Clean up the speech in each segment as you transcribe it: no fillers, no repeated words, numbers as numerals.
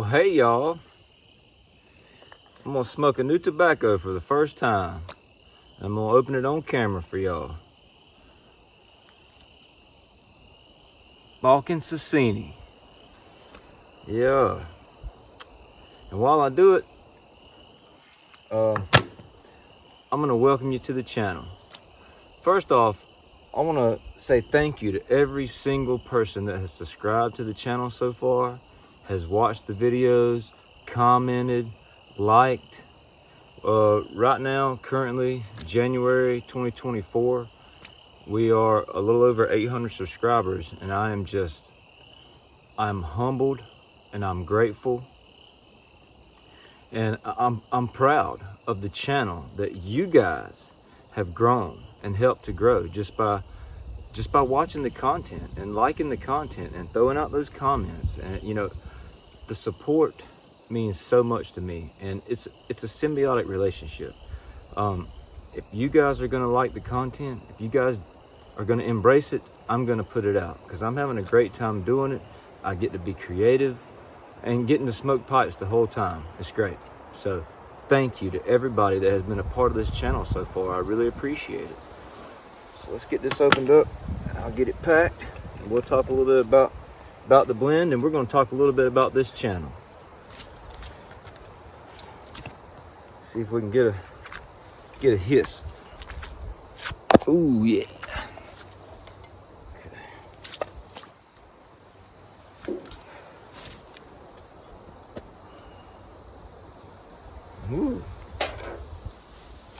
Well, hey y'all, I'm gonna smoke a new tobacco for the first time. I'm gonna open it on camera for y'all. Balkan Sasieni. Yeah. And while I do it, I'm gonna welcome you to the channel. First off, I wanna say thank you to every single person that has subscribed to the channel so far, has watched the videos, commented, liked. Right now, currently, January 2024, we are a little over 800 subscribers, and I'm humbled and I'm grateful. And I'm proud of the channel that you guys have grown and helped to grow just by watching the content and liking the content and throwing out those comments. And you know, the support means so much to me, and it's a symbiotic relationship. If you guys are gonna like the content, if you guys are gonna embrace it, I'm gonna put it out because I'm having a great time doing it. I get to be creative and getting to smoke pipes the whole time. It's great. So thank you to everybody that has been a part of this channel so far. I really appreciate it. So let's get this opened up and I'll get it packed, and we'll talk a little bit about the blend, and we're going to talk a little bit about this channel. See if we can get a hiss. Ooh, yeah. Ooh.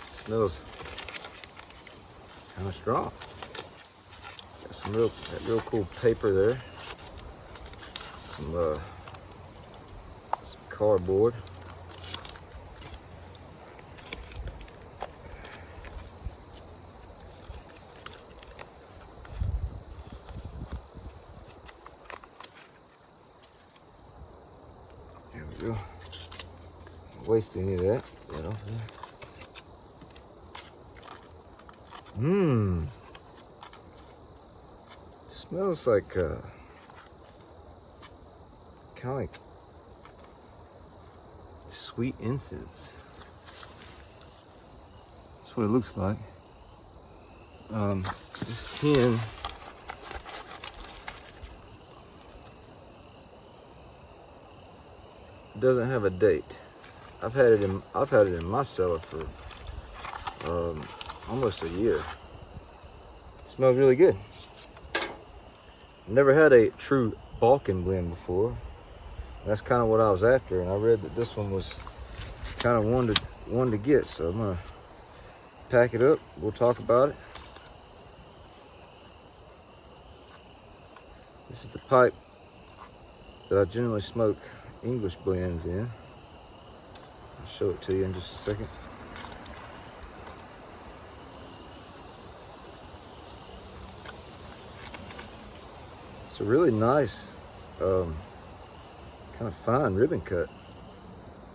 Smells kind of strong. Got some real cool paper there. Some cardboard. There we go. Don't waste any of that, you know. Smells like kind of like sweet incense. That's what it looks like. This tin doesn't have a date. I've had it in my cellar for almost a year. It smells really good. Never had a true Balkan blend before. That's kind of what I was after, and I read that this one was kind of one to get. So I'm gonna pack it up. We'll talk about it. This is the pipe that I generally smoke English blends in. I'll show it to you in just a second. It's a really nice, kind of fine ribbon cut.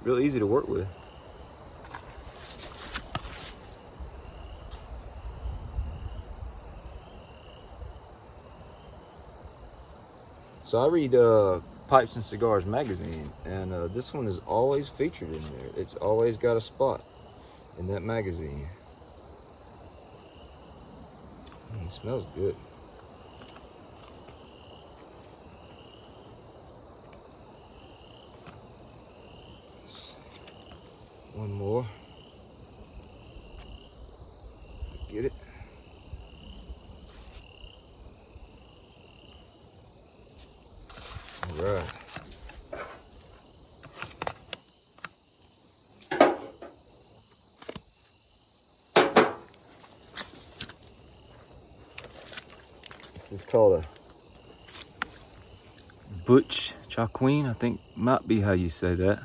Real easy to work with. So I read Pipes and Cigars magazine, and this one is always featured in there. It's always got a spot in that magazine. It smells good. One more. Get it. All right. This is called a Butch Chaqueen, I think might be how you say that.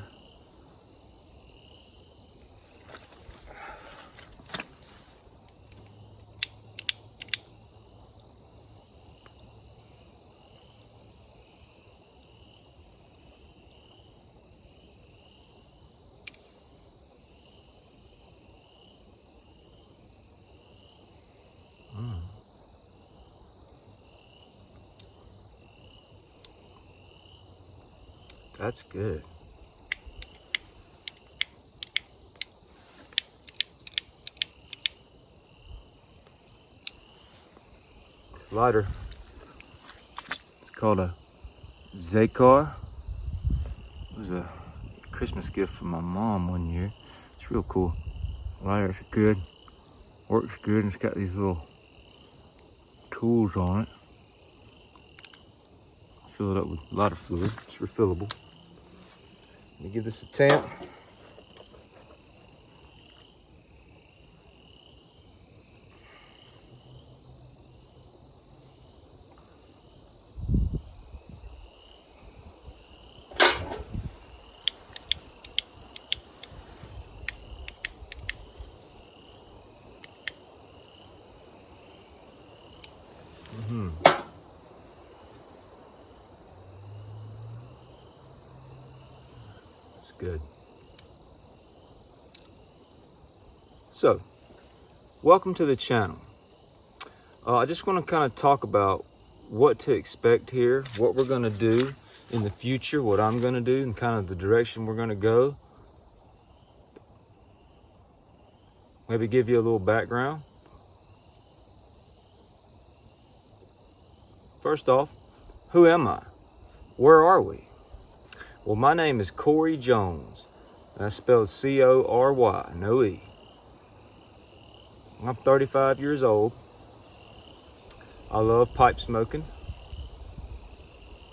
That's good. Lighter. It's called a Zakar. It was a Christmas gift from my mom one year. It's real cool. Lighter's good. Works good, and it's got these little tools on it. Fill it up with a lot of fluid. It's refillable. Let me give this a tamp. It's good. So, welcome to the channel. I just want to kind of talk about what to expect here, what we're going to do in the future, what I'm going to do, and kind of the direction we're going to go. Maybe give you a little background. First off, who am I? Where are we? Well, my name is Cory Jones. That's spelled C-O-R-Y, no E. I'm 35 years old. I love pipe smoking.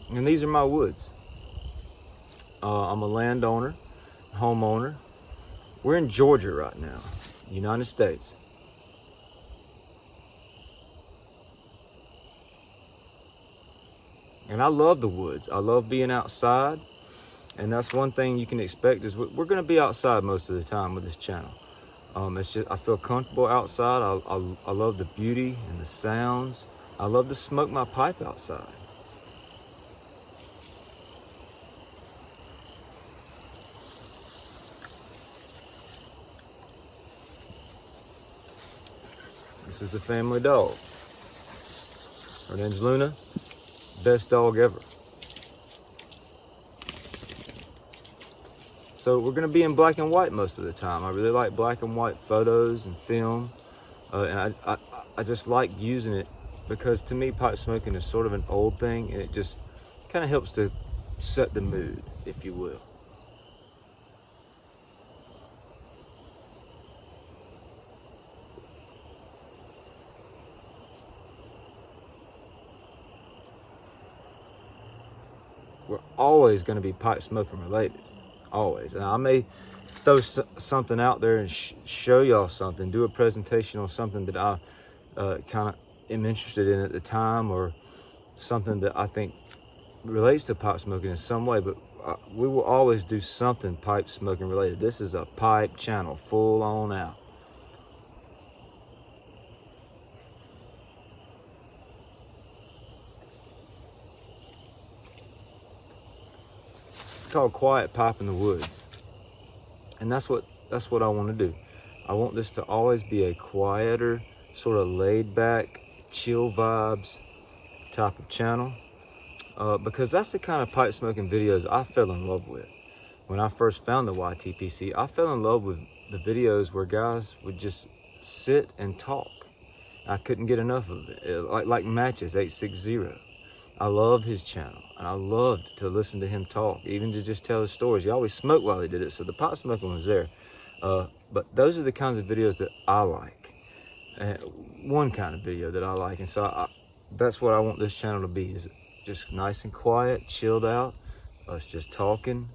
And these are my woods. I'm a landowner, homeowner. We're in Georgia right now, United States. And I love the woods. I love being outside. And that's one thing you can expect is we're going to be outside most of the time with this channel. It's just I feel comfortable outside. I love the beauty and the sounds. I love to smoke my pipe outside. This is the family dog. Her name's Luna. Best dog ever. So we're going to be in black and white most of the time. I really like black and white photos and film. And I just like using it because to me pipe smoking is sort of an old thing, and it just kind of helps to set the mood, if you will. We're always going to be pipe smoking related. Always. And I may throw something out there and show y'all something, do a presentation on something that I kind of am interested in at the time, or something that I think relates to pipe smoking in some way, but we will always do something pipe smoking related. This is a pipe channel, full on out. It's called Quiet Pipe in the Woods, and that's what I want to do. I want this to always be a quieter, sort of laid back, chill vibes type of channel, because that's the kind of pipe smoking videos I fell in love with. When I first found the YTPC, I fell in love with the videos where guys would just sit and talk. I couldn't get enough of it. Like Matches 860. I love his channel, and I loved to listen to him talk, even to just tell his stories. He always smoked while he did it, so the pipe smoking was there. But those are the kinds of videos that I like. One kind of video that I like, and so that's what I want this channel to be, is just nice and quiet, chilled out, us just talking.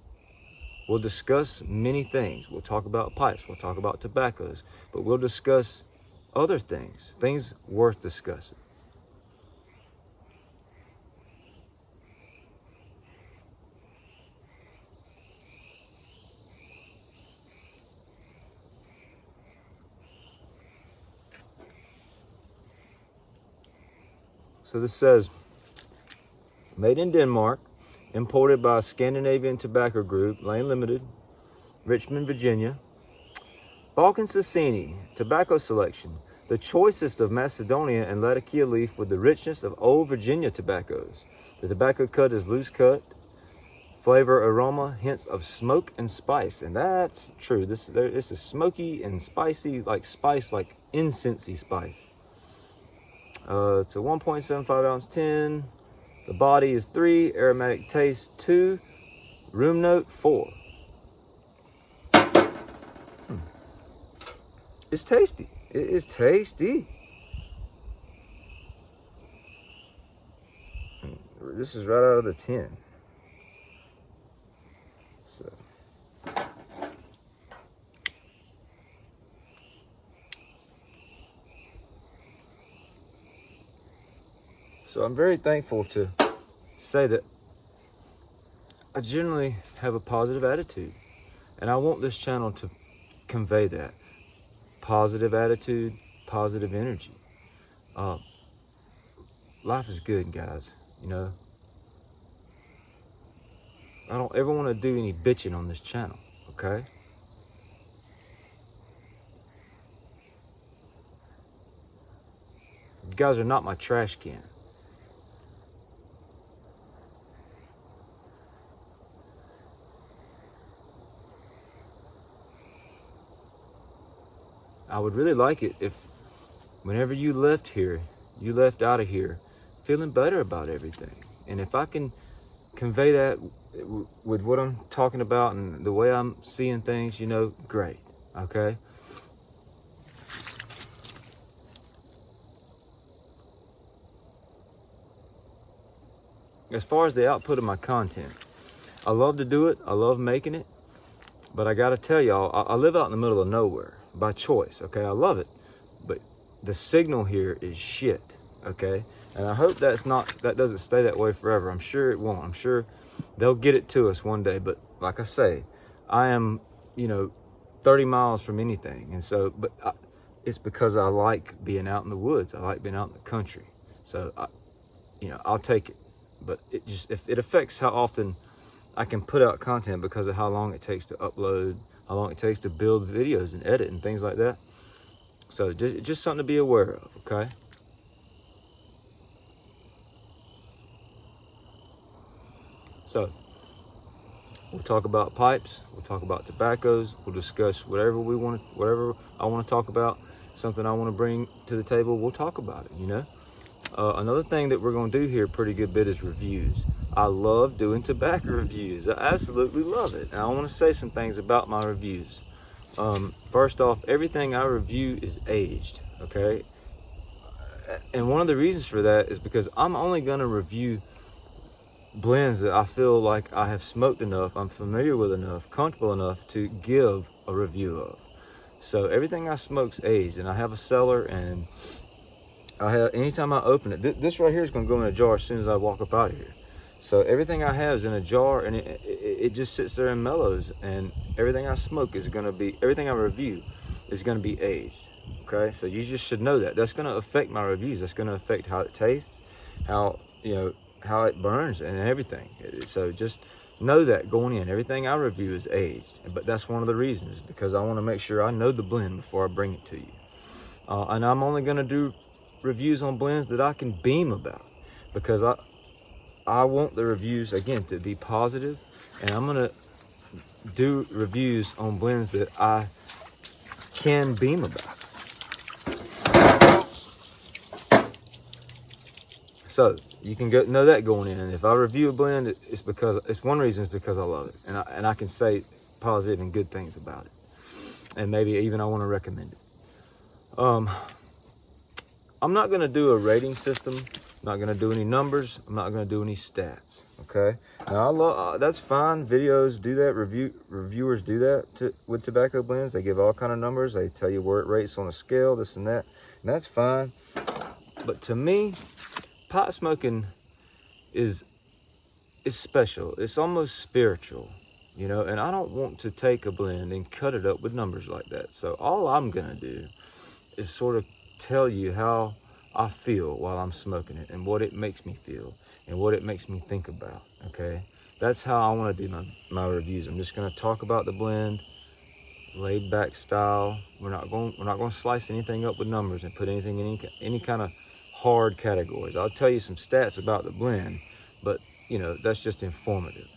We'll discuss many things. We'll talk about pipes, we'll talk about tobaccos, but we'll discuss other things worth discussing. So this says, made in Denmark, imported by Scandinavian Tobacco Group, Lane Limited, Richmond, Virginia. Balkan Sasieni, tobacco selection, the choicest of Macedonia and Latakia leaf with the richness of old Virginia tobaccos. The tobacco cut is loose cut, flavor, aroma, hints of smoke and spice. And that's true. This is smoky and spicy, like spice, like incensey spice. It's a 1.75 ounce tin. The body is 3, aromatic taste 2, room note 4. It's tasty. It is tasty. This is right out of the tin. So I'm very thankful to say that I generally have a positive attitude, and I want this channel to convey that. Positive attitude, positive energy. Life is good, guys, you know. I don't ever want to do any bitching on this channel, okay? You guys are not my trash can. I would really like it if whenever you left here, you left out of here feeling better about everything. And if I can convey that with what I'm talking about and the way I'm seeing things, you know, great, okay? As far as the output of my content, I love to do it. I love making it. But I got to tell y'all, I live out in the middle of nowhere by choice, okay? I love it. But the signal here is shit, okay? And I hope that doesn't stay that way forever. I'm sure it won't. I'm sure they'll get it to us one day. But like I say, I am, you know, 30 miles from anything. And so, it's because I like being out in the woods. I like being out in the country. So, you know, I'll take it. But if it affects how often I can put out content because of how long it takes to upload, how long it takes to build videos and edit and things like that. So just something to be aware of, okay? So we'll talk about pipes, we'll talk about tobaccos, we'll discuss whatever I want to talk about, something I want to bring to the table, we'll talk about it, you know? Another thing that we're going to do here a pretty good bit is reviews. I love doing tobacco reviews. I absolutely love it. And I want to say some things about my reviews. First off, everything I review is aged, okay? And one of the reasons for that is because I'm only going to review blends that I feel like I have smoked enough, I'm familiar with enough, comfortable enough to give a review of. So everything I smoke's aged, and I have a cellar, and anytime I open it, this right here is going to go in a jar as soon as I walk up out of here. So everything I have is in a jar, and it just sits there and mellows. And everything I smoke is going to be, everything I review is going to be aged. Okay, so you just should know that. That's going to affect my reviews. That's going to affect how it tastes, how, you know, how it burns and everything. So just know that going in, everything I review is aged. But that's one of the reasons, because I want to make sure I know the blend before I bring it to you. And I'm only going to do reviews on blends that I can beam about, because I want the reviews, again, to be positive, and I'm going to do reviews on blends that I can beam about. So you can know that going in. And if I review a blend, it's one reason is because I love it, and I can say positive and good things about it, and maybe even I want to recommend it. I'm not going to do a rating system. I'm not going to do any numbers. I'm not going to do any stats. Okay. Now that's fine. Videos do that. Reviewers do that with tobacco blends. They give all kind of numbers. They tell you where it rates on a scale, this and that. And that's fine. But to me, pot smoking is special. It's almost spiritual, you know. And I don't want to take a blend and cut it up with numbers like that. So all I'm going to do is sort of tell you how I feel while I'm smoking it, and what it makes me feel, and what it makes me think about. Okay, that's how I want to do my reviews. I'm just going to talk about the blend, laid back style. We're not going to slice anything up with numbers and put anything in any kind of hard categories. I'll tell you some stats about the blend, but you know, that's just informative.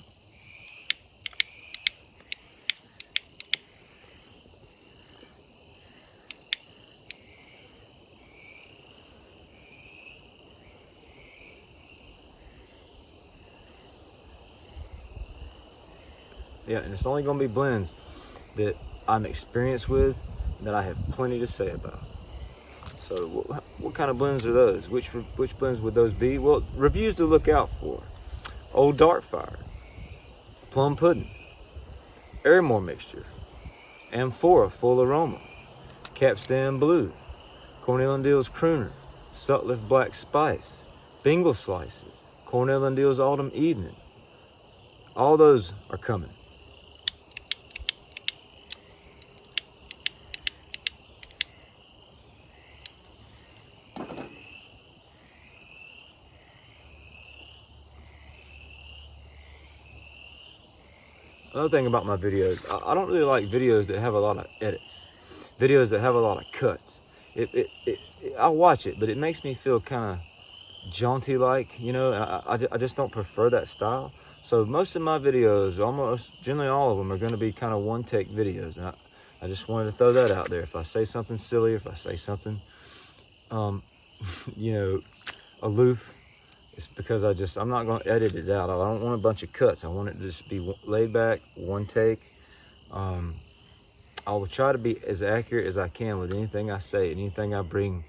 Yeah, and it's only going to be blends that I'm experienced with, that I have plenty to say about. So what kind of blends are those? Which blends would those be? Well, reviews to look out for: Old Darkfire, Plum Pudding, Airmore Mixture, Amphora Full Aroma, Capstan Blue, Cornell and Deal's Crooner, Sutliff Black Spice, Bingle Slices, Cornell and Deal's Autumn Evening. All those are coming. Another thing about my videos, I don't really like videos that have a lot of edits, videos that have a lot of cuts. I watch it, but it makes me feel kind of jaunty like, you know. I just don't prefer that style. So most of my videos, almost generally all of them, are going to be kind of one take videos. And I just wanted to throw that out there. If I say something silly, if I say something, you know, aloof, it's because I'm not going to edit it out. I don't want a bunch of cuts. I want it to just be laid back, one take. I will try to be as accurate as I can with anything I say, anything I bring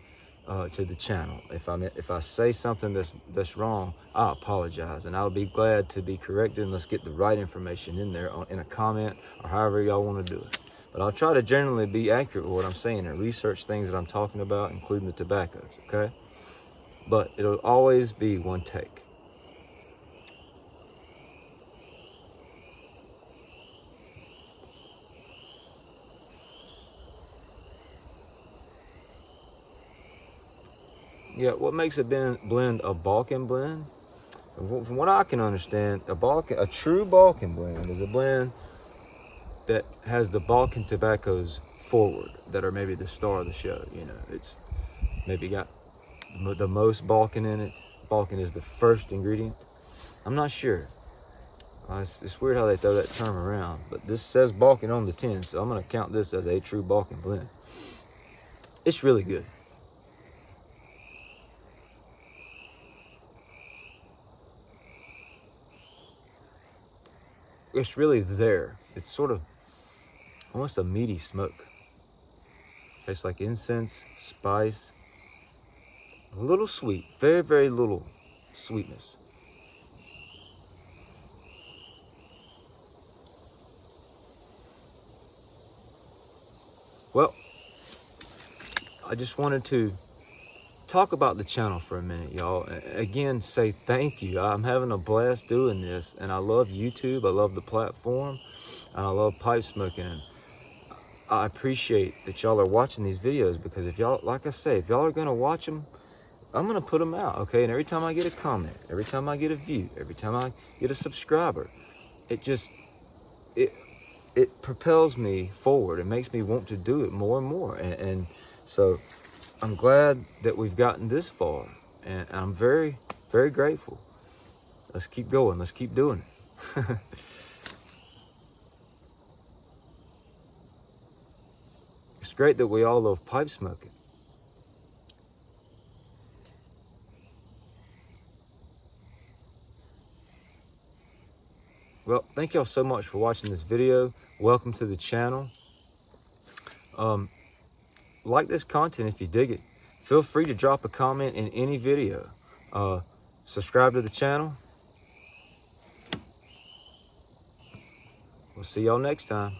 to the channel. If I say something that's wrong, I apologize, and I'll be glad to be corrected, and let's get the right information in there in a comment or however y'all want to do it. But I'll try to generally be accurate with what I'm saying and research things that I'm talking about, including the tobaccos, okay? But it'll always be one take. Yeah, what makes a blend a Balkan blend? From what I can understand, a true Balkan blend is a blend that has the Balkan tobaccos forward, that are maybe the star of the show. You know, it's maybe got the most Balkan in it. Balkan is the first ingredient. I'm not sure. It's weird how they throw that term around, but this says Balkan on the tin, so I'm going to count this as a true Balkan blend. It's really good. It's really there. It's sort of almost a meaty smoke. Tastes like incense, spice, a little sweet, very, very little sweetness. Well, I just wanted to talk about the channel for a minute, y'all. Again, say thank you. I'm having a blast doing this, and I love YouTube. I love the platform, and I love pipe smoking. And I appreciate that y'all are watching these videos, because if y'all, like I say, if y'all are gonna watch them, I'm gonna put them out, okay? And every time I get a comment, every time I get a view, every time I get a subscriber, it propels me forward. It makes me want to do it more and more. And so I'm glad that we've gotten this far, and I'm very, very grateful. Let's keep going. Let's keep doing it. It's great that we all love pipe smoking. Well, thank y'all so much for watching this video. Welcome to the channel. Like this content if you dig it. Feel free to drop a comment in any video. Subscribe to the channel. We'll see y'all next time.